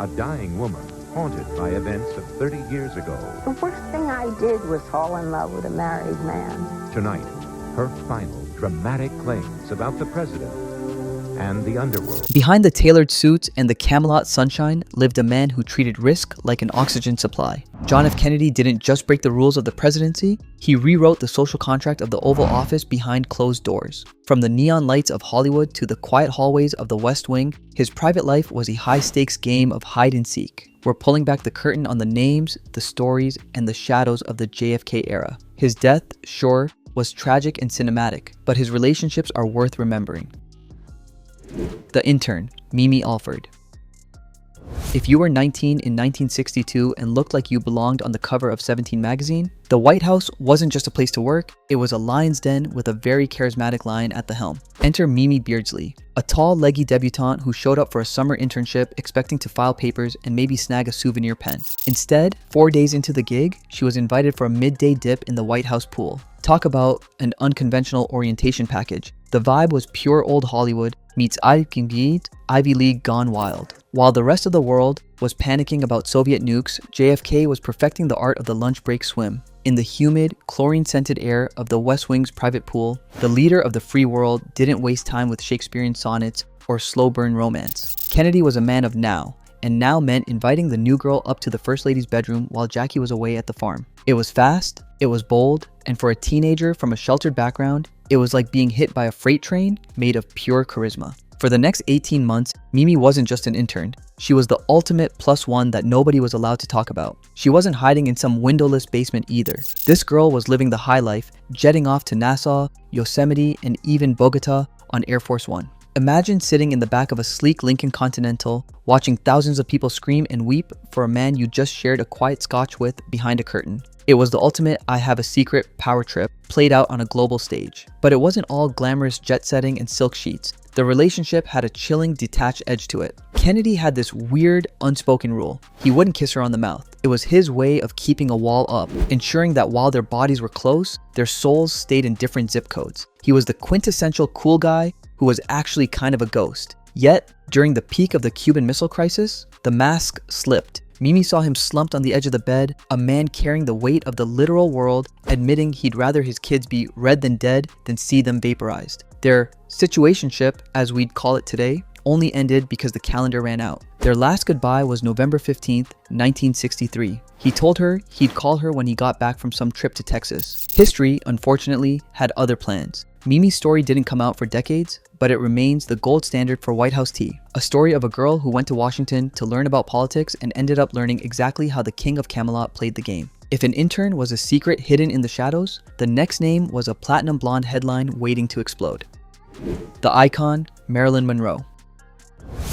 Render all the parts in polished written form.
A dying woman haunted by events of 30 years ago. The worst thing I did was fall in love with a married man. Tonight, her final dramatic claims about the president and the underworld. Behind the tailored suits and the Camelot sunshine lived a man who treated risk like an oxygen supply. John F. Kennedy didn't just break the rules of the presidency, he rewrote the social contract of the Oval Office behind closed doors. From the neon lights of Hollywood to the quiet hallways of the West Wing, his private life was a high-stakes game of hide and seek. We're pulling back the curtain on the names, the stories, and the shadows of the JFK era. His death, sure, was tragic and cinematic, but his relationships are worth remembering. The Intern, Mimi Alford. If you were 19 in 1962 and looked like you belonged on the cover of 17 magazine, the White House wasn't just a place to work, it was a lion's den with a very charismatic lion at the helm. Enter Mimi Beardsley, a tall, leggy debutante who showed up for a summer internship expecting to file papers and maybe snag a souvenir pen. Instead, 4 days into the gig, she was invited for a midday dip in the White House pool. Talk about an unconventional orientation package. The vibe was pure old Hollywood meets Ivy League gone wild. While the rest of the world was panicking about Soviet nukes, JFK was perfecting the art of the lunch break swim. In the humid, chlorine-scented air of the West Wing's private pool, the leader of the free world didn't waste time with Shakespearean sonnets or slow-burn romance. Kennedy was a man of now, and now meant inviting the new girl up to the First Lady's bedroom while Jackie was away at the farm. It was fast, it was bold, and for a teenager from a sheltered background, it was like being hit by a freight train made of pure charisma. For the next 18 months, Mimi wasn't just an intern. She was the ultimate plus one that nobody was allowed to talk about. She wasn't hiding in some windowless basement either. This girl was living the high life, jetting off to Nassau, Yosemite, and even Bogota on Air Force One. Imagine sitting in the back of a sleek Lincoln Continental, watching thousands of people scream and weep for a man you just shared a quiet scotch with behind a curtain. It was the ultimate I have a secret power trip played out on a global stage. But it wasn't all glamorous jet setting and silk sheets. The relationship had a chilling, detached edge to it. Kennedy had this weird, unspoken rule. He wouldn't kiss her on the mouth. It was his way of keeping a wall up, ensuring that while their bodies were close, their souls stayed in different zip codes. He was the quintessential cool guy who was actually kind of a ghost. Yet, during the peak of the Cuban Missile Crisis, the mask slipped. Mimi saw him slumped on the edge of the bed, a man carrying the weight of the literal world, admitting he'd rather his kids be red than dead than see them vaporized. Their situationship, as we'd call it today, only ended because the calendar ran out. Their last goodbye was November 15th, 1963. He told her he'd call her when he got back from some trip to Texas. History, unfortunately, had other plans. Mimi's story didn't come out for decades, but it remains the gold standard for White House tea. A story of a girl who went to Washington to learn about politics and ended up learning exactly how the King of Camelot played the game. If an intern was a secret hidden in the shadows, the next name was a platinum blonde headline waiting to explode. The icon, Marilyn Monroe.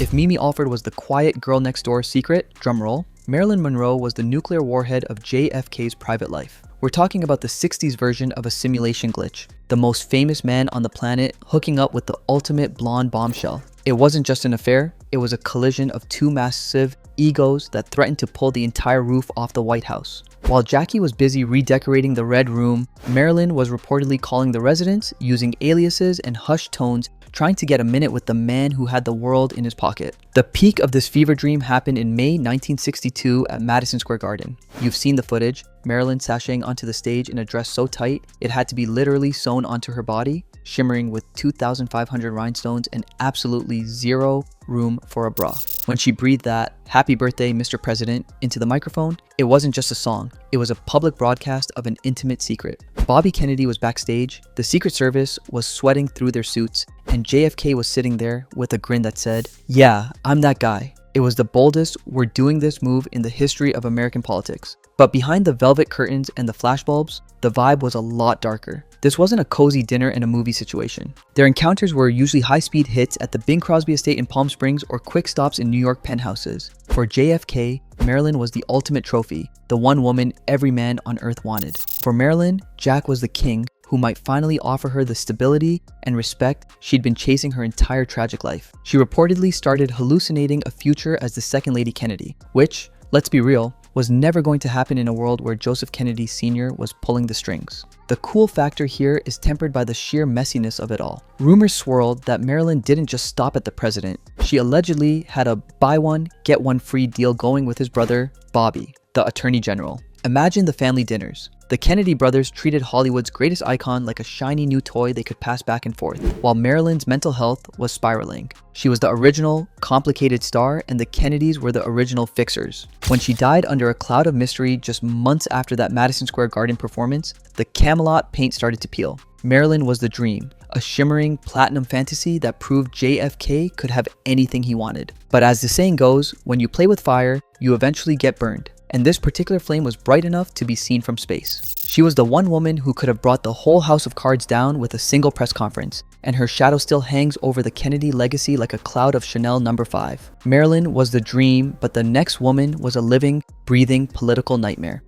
If Mimi Alford was the quiet girl next door secret, drumroll, Marilyn Monroe was the nuclear warhead of JFK's private life. We're talking about the 60s version of a simulation glitch. The most famous man on the planet hooking up with the ultimate blonde bombshell. It wasn't just an affair, it was a collision of two massive egos that threatened to pull the entire roof off the White House. While Jackie was busy redecorating the Red Room, Marilyn was reportedly calling the residents, using aliases and hushed tones, trying to get a minute with the man who had the world in his pocket. The peak of this fever dream happened in May 1962 at Madison Square Garden. You've seen the footage, Marilyn sashaying onto the stage in a dress so tight, it had to be literally sewn onto her body, shimmering with 2,500 rhinestones and absolutely zero room for a bra. When she breathed that, "Happy birthday, Mr. President," into the microphone, it wasn't just a song, it was a public broadcast of an intimate secret. Bobby Kennedy was backstage, the Secret Service was sweating through their suits, and JFK was sitting there with a grin that said, "Yeah, I'm that guy." It was the boldest "we're doing this" move in the history of American politics. But behind the velvet curtains and the flashbulbs, the vibe was a lot darker. This wasn't a cozy dinner and a movie situation. Their encounters were usually high-speed hits at the Bing Crosby estate in Palm Springs or quick stops in New York penthouses. For JFK, Marilyn was the ultimate trophy, the one woman every man on earth wanted. For Marilyn, Jack was the king who might finally offer her the stability and respect she'd been chasing her entire tragic life. She reportedly started hallucinating a future as the Second Lady Kennedy, which, let's be real, was never going to happen in a world where Joseph Kennedy Sr. was pulling the strings. The cool factor here is tempered by the sheer messiness of it all. Rumors swirled that Marilyn didn't just stop at the president. She allegedly had a buy one, get one free deal going with his brother, Bobby, the Attorney General. Imagine the family dinners. The Kennedy brothers treated Hollywood's greatest icon like a shiny new toy they could pass back and forth, while Marilyn's mental health was spiraling. She was the original, complicated star, and the Kennedys were the original fixers. When she died under a cloud of mystery just months after that Madison Square Garden performance, the Camelot paint started to peel. Marilyn was the dream, a shimmering platinum fantasy that proved JFK could have anything he wanted. But as the saying goes, when you play with fire, you eventually get burned. And this particular flame was bright enough to be seen from space. She was the one woman who could have brought the whole house of cards down with a single press conference, and her shadow still hangs over the Kennedy legacy like a cloud of Chanel No. 5. Marilyn was the dream, but the next woman was a living, breathing political nightmare.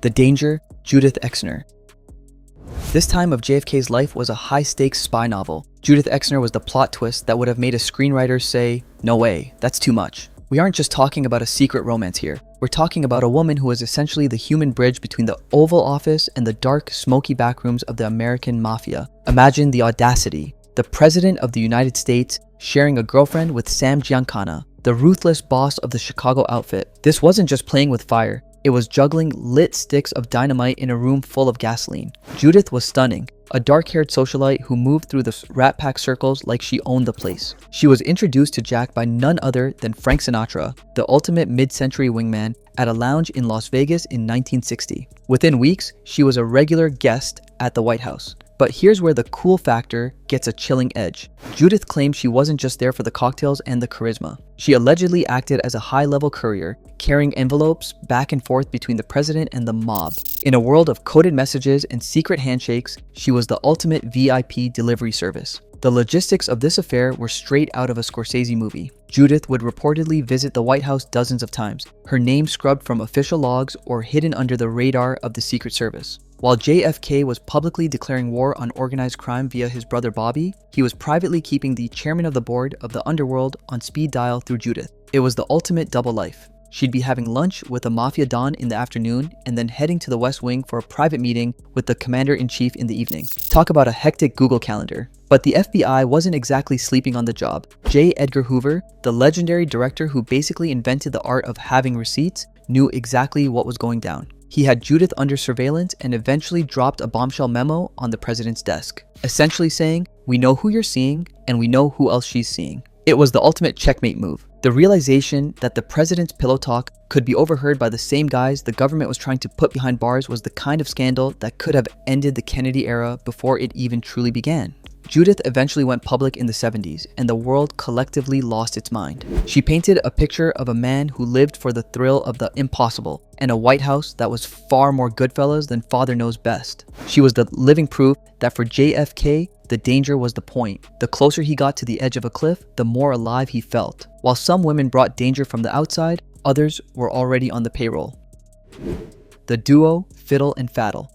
The Danger, Judith Exner. This time of JFK's life was a high-stakes spy novel. Judith Exner was the plot twist that would have made a screenwriter say, "No way, that's too much." We aren't just talking about a secret romance here. We're talking about a woman who is essentially the human bridge between the Oval Office and the dark, smoky backrooms of the American mafia. Imagine the audacity. The President of the United States sharing a girlfriend with Sam Giancana, the ruthless boss of the Chicago outfit. This wasn't just playing with fire. It was juggling lit sticks of dynamite in a room full of gasoline. Judith was stunning, a dark-haired socialite who moved through the Rat Pack circles like she owned the place. She was introduced to Jack by none other than Frank Sinatra, the ultimate mid-century wingman, at a lounge in Las Vegas in 1960. Within weeks, she was a regular guest at the White House. But here's where the cool factor gets a chilling edge. Judith claimed she wasn't just there for the cocktails and the charisma. She allegedly acted as a high-level courier, carrying envelopes back and forth between the president and the mob. In a world of coded messages and secret handshakes, she was the ultimate VIP delivery service. The logistics of this affair were straight out of a Scorsese movie. Judith would reportedly visit the White House dozens of times, her name scrubbed from official logs or hidden under the radar of the Secret Service. While JFK was publicly declaring war on organized crime via his brother Bobby, he was privately keeping the chairman of the board of the underworld on speed dial through Judith. It was the ultimate double life. She'd be having lunch with a mafia don in the afternoon and then heading to the West Wing for a private meeting with the commander-in-chief in the evening. Talk about a hectic Google Calendar. But the FBI wasn't exactly sleeping on the job. J. Edgar Hoover, the legendary director who basically invented the art of having receipts, knew exactly what was going down. He had Judith under surveillance and eventually dropped a bombshell memo on the president's desk, essentially saying, "We know who you're seeing, and we know who else she's seeing." It was the ultimate checkmate move. The realization that the president's pillow talk could be overheard by the same guys the government was trying to put behind bars was the kind of scandal that could have ended the Kennedy era before it even truly began. Judith eventually went public in the 70s, and the world collectively lost its mind. She painted a picture of a man who lived for the thrill of the impossible, and a White House that was far more Goodfellas than Father Knows Best. She was the living proof that for JFK, the danger was the point. The closer he got to the edge of a cliff, the more alive he felt. While some women brought danger from the outside, others were already on the payroll. The duo, Fiddle and Faddle.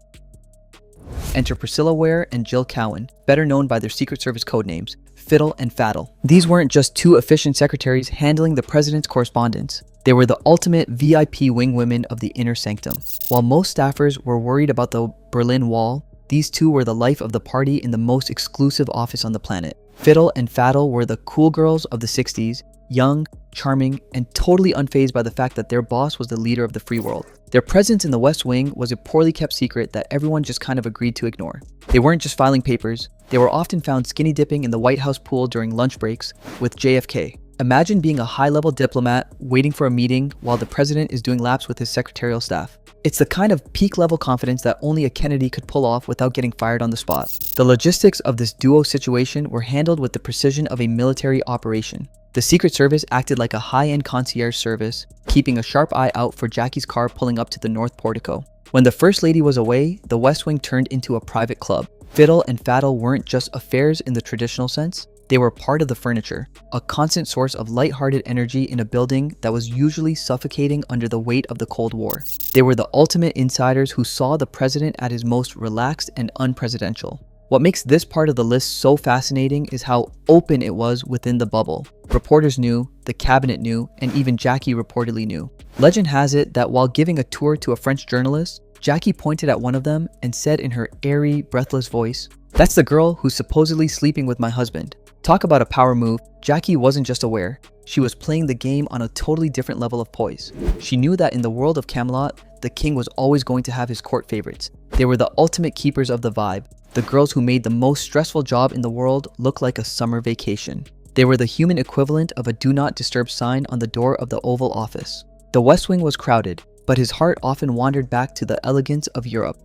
Enter Priscilla Ware and Jill Cowan, better known by their Secret Service codenames, Fiddle and Faddle. These weren't just two efficient secretaries handling the president's correspondence. They were the ultimate VIP wing women of the inner sanctum. While most staffers were worried about the Berlin Wall, these two were the life of the party in the most exclusive office on the planet. Fiddle and Faddle were the cool girls of the 60s, young, charming, and totally unfazed by the fact that their boss was the leader of the free world. Their presence in the West Wing was a poorly kept secret that everyone just kind of agreed to ignore. They weren't just filing papers, they were often found skinny dipping in the White House pool during lunch breaks with JFK. Imagine being a high-level diplomat waiting for a meeting while the president is doing laps with his secretarial staff. It's the kind of peak-level confidence that only a Kennedy could pull off without getting fired on the spot. The logistics of this duo situation were handled with the precision of a military operation. The Secret Service acted like a high-end concierge service, keeping a sharp eye out for Jackie's car pulling up to the North Portico. When the First Lady was away, the West Wing turned into a private club. Fiddle and Faddle weren't just affairs in the traditional sense. They were part of the furniture, a constant source of lighthearted energy in a building that was usually suffocating under the weight of the Cold War. They were the ultimate insiders who saw the president at his most relaxed and unpresidential. What makes this part of the list so fascinating is how open it was within the bubble. Reporters knew, the cabinet knew, and even Jackie reportedly knew. Legend has it that while giving a tour to a French journalist, Jackie pointed at one of them and said in her airy, breathless voice, "That's the girl who's supposedly sleeping with my husband." Talk about a power move. Jackie wasn't just aware. She was playing the game on a totally different level of poise. She knew that in the world of Camelot, the king was always going to have his court favorites. They were the ultimate keepers of the vibe. The girls who made the most stressful job in the world look like a summer vacation. They were the human equivalent of a do not disturb sign on the door of the Oval Office. The West Wing was crowded, but his heart often wandered back to the elegance of Europe.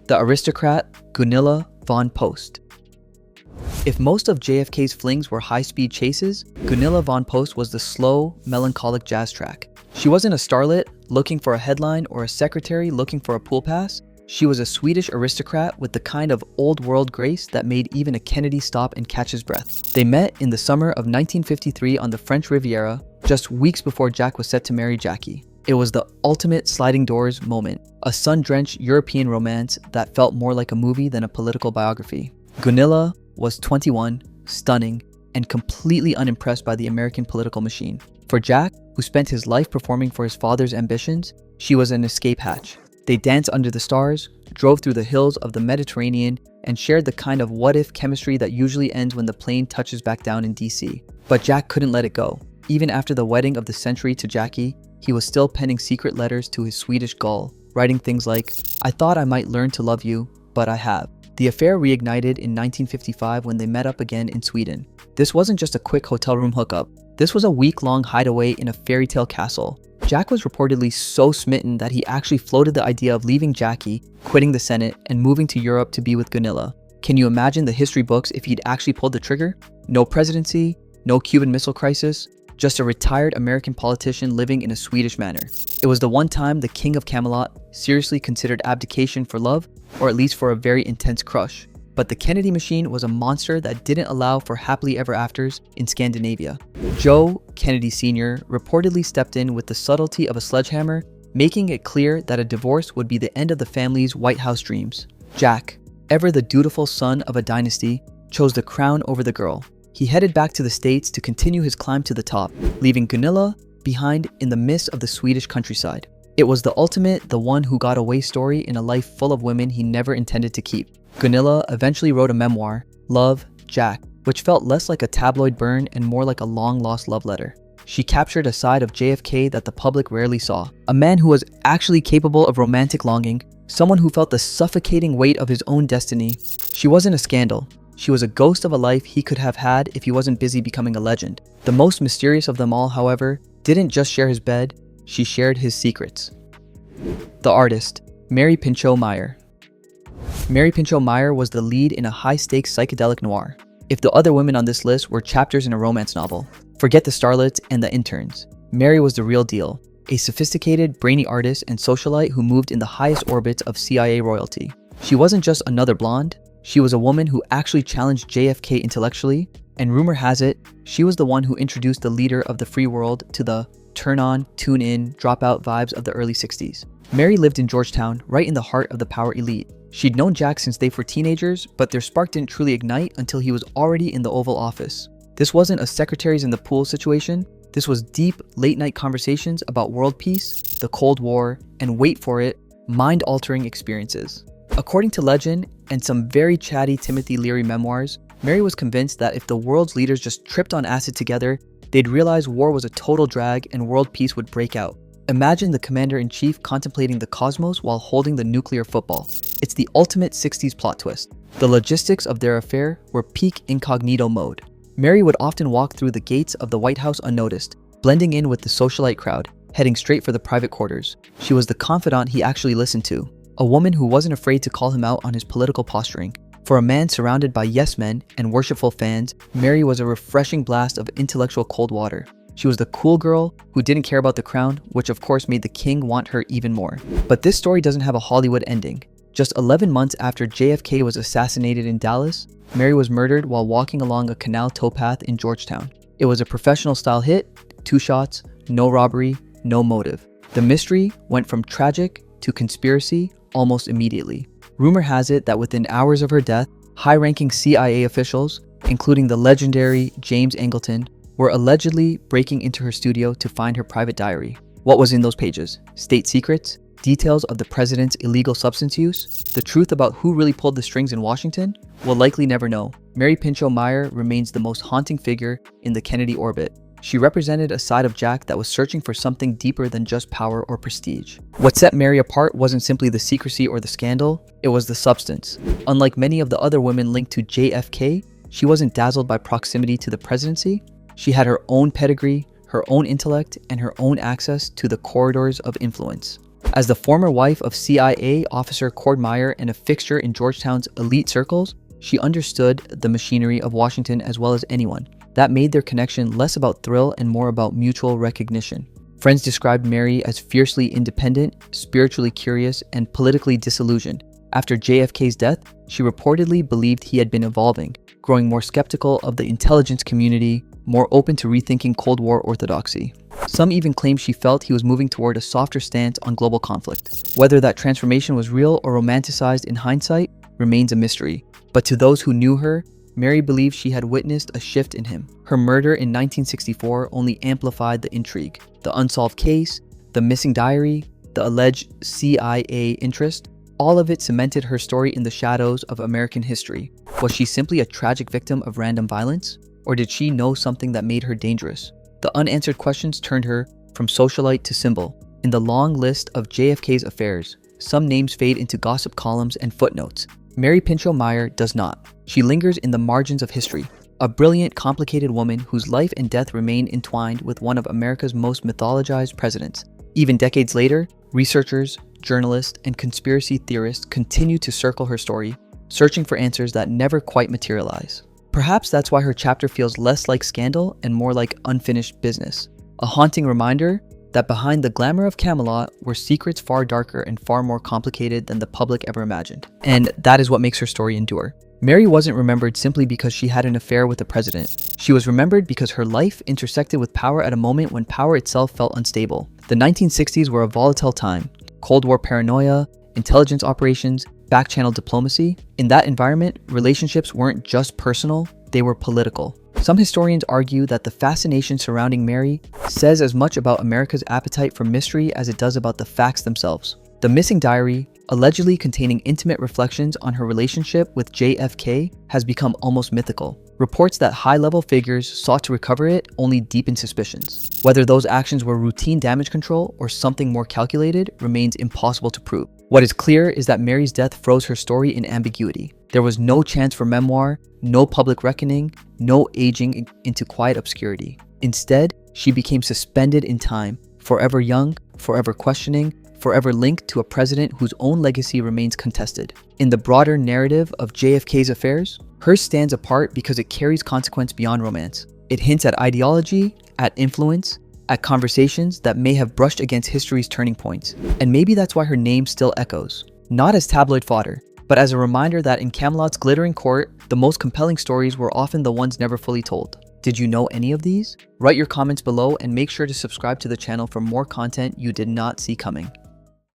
The aristocrat Gunilla von Post. If most of JFK's flings were high-speed chases, Gunilla von Post was the slow, melancholic jazz track. She wasn't a starlet looking for a headline or a secretary looking for a pool pass. She was a Swedish aristocrat with the kind of old-world grace that made even a Kennedy stop and catch his breath. They met in the summer of 1953 on the French Riviera, just weeks before Jack was set to marry Jackie. It was the ultimate sliding doors moment, a sun-drenched European romance that felt more like a movie than a political biography. Gunilla was 21, stunning, and completely unimpressed by the American political machine. For Jack, who spent his life performing for his father's ambitions, she was an escape hatch. They danced under the stars, drove through the hills of the Mediterranean, and shared the kind of what-if chemistry that usually ends when the plane touches back down in DC. But Jack couldn't let it go. Even after the wedding of the century to Jackie, he was still penning secret letters to his Swedish gull, writing things like, "I thought I might learn to love you, but I have." The affair reignited in 1955 when they met up again in Sweden. This wasn't just a quick hotel room hookup. This was a week-long hideaway in a fairy tale castle. Jack was reportedly so smitten that he actually floated the idea of leaving Jackie, quitting the Senate, and moving to Europe to be with Gunilla. Can you imagine the history books if he'd actually pulled the trigger? No presidency, no Cuban Missile Crisis, just a retired American politician living in a Swedish manor. It was the one time the King of Camelot seriously considered abdication for love, or at least for a very intense crush. But the Kennedy machine was a monster that didn't allow for happily ever afters in Scandinavia. Joe Kennedy Sr. reportedly stepped in with the subtlety of a sledgehammer, making it clear that a divorce would be the end of the family's White House dreams. Jack, ever the dutiful son of a dynasty, chose the crown over the girl. He headed back to the States to continue his climb to the top, leaving Gunilla behind in the midst of the Swedish countryside. It was the ultimate the one who got away story in a life full of women he never intended to keep. Gunilla eventually wrote a memoir, Love, Jack, which felt less like a tabloid burn and more like a long-lost love letter. She captured a side of JFK that the public rarely saw. A man who was actually capable of romantic longing, someone who felt the suffocating weight of his own destiny. She wasn't a scandal. She was a ghost of a life he could have had if he wasn't busy becoming a legend. The most mysterious of them all, however, didn't just share his bed, she shared his secrets. The artist, Mary Pinchot Meyer. Mary Pinchot Meyer was the lead in a high-stakes psychedelic noir. If the other women on this list were chapters in a romance novel, forget the starlets and the interns. Mary was the real deal, a sophisticated, brainy artist and socialite who moved in the highest orbits of CIA royalty. She wasn't just another blonde, she was a woman who actually challenged JFK intellectually, and rumor has it, she was the one who introduced the leader of the free world to the turn on, tune in, drop out vibes of the early 60s. Mary lived in Georgetown, right in the heart of the power elite. She'd known Jack since they were teenagers, but their spark didn't truly ignite until he was already in the Oval Office. This wasn't a secretaries in the pool situation. This was deep, late-night conversations about world peace, the Cold War, and wait for it, mind-altering experiences. According to legend and some very chatty Timothy Leary memoirs, Mary was convinced that if the world's leaders just tripped on acid together, they'd realize war was a total drag and world peace would break out. Imagine the commander-in-chief contemplating the cosmos while holding the nuclear football. It's the ultimate 60s plot twist. The logistics of their affair were peak incognito mode. Mary would often walk through the gates of the White House unnoticed, blending in with the socialite crowd, heading straight for the private quarters. She was the confidant he actually listened to, a woman who wasn't afraid to call him out on his political posturing. For a man surrounded by yes men and worshipful fans, Mary was a refreshing blast of intellectual cold water. She was the cool girl who didn't care about the crown, which of course made the king want her even more. But this story doesn't have a Hollywood ending. Just 11 months after JFK was assassinated in Dallas, Mary was murdered while walking along a canal towpath in Georgetown. It was a professional-style hit, 2 shots, no robbery, no motive. The mystery went from tragic to conspiracy almost immediately. Rumor has it that within hours of her death, high-ranking CIA officials, including the legendary James Angleton, were allegedly breaking into her studio to find her private diary. What was in those pages? State secrets? Details of the president's illegal substance use? The truth about who really pulled the strings in Washington? We'll likely never know. Mary Pinchot Meyer remains the most haunting figure in the Kennedy orbit. She represented a side of Jack that was searching for something deeper than just power or prestige. What set Mary apart wasn't simply the secrecy or the scandal, it was the substance. Unlike many of the other women linked to JFK, she wasn't dazzled by proximity to the presidency. She had her own pedigree, her own intellect, and her own access to the corridors of influence. As the former wife of CIA officer Cord Meyer and a fixture in Georgetown's elite circles, she understood the machinery of Washington as well as anyone. That made their connection less about thrill and more about mutual recognition. Friends described Mary as fiercely independent, spiritually curious, and politically disillusioned. After JFK's death, she reportedly believed he had been evolving, growing more skeptical of the intelligence community, more open to rethinking Cold War orthodoxy. Some even claim she felt he was moving toward a softer stance on global conflict. Whether that transformation was real or romanticized in hindsight remains a mystery. But to those who knew her, Mary believed she had witnessed a shift in him. Her murder in 1964 only amplified the intrigue. The unsolved case, the missing diary, the alleged CIA interest, all of it cemented her story in the shadows of American history. Was she simply a tragic victim of random violence? Or did she know something that made her dangerous? The unanswered questions turned her from socialite to symbol. In the long list of JFK's affairs, some names fade into gossip columns and footnotes. Mary Pinchot Meyer does not. She lingers in the margins of history, a brilliant, complicated woman whose life and death remain entwined with one of America's most mythologized presidents. Even decades later, researchers, journalists, and conspiracy theorists continue to circle her story, searching for answers that never quite materialize. Perhaps that's why her chapter feels less like scandal and more like unfinished business. A haunting reminder that behind the glamour of Camelot were secrets far darker and far more complicated than the public ever imagined. And that is what makes her story endure. Mary wasn't remembered simply because she had an affair with the president. She was remembered because her life intersected with power at a moment when power itself felt unstable. The 1960s were a volatile time. Cold War paranoia, intelligence operations, back-channel diplomacy. In that environment, relationships weren't just personal, they were political. Some historians argue that the fascination surrounding Mary says as much about America's appetite for mystery as it does about the facts themselves. The missing diary, allegedly containing intimate reflections on her relationship with JFK, has become almost mythical. Reports that high-level figures sought to recover it only deepen suspicions. Whether those actions were routine damage control or something more calculated remains impossible to prove. What is clear is that Mary's death froze her story in ambiguity. There was no chance for memoir, no public reckoning, no aging into quiet obscurity. Instead, she became suspended in time, forever young, forever questioning, forever linked to a president whose own legacy remains contested. In the broader narrative of JFK's affairs, hers stands apart because it carries consequence beyond romance. It hints at ideology, at influence, at conversations that may have brushed against history's turning points. And maybe that's why her name still echoes. Not as tabloid fodder, but as a reminder that in Camelot's glittering court, the most compelling stories were often the ones never fully told. Did you know any of these? Write your comments below and make sure to subscribe to the channel for more content you did not see coming.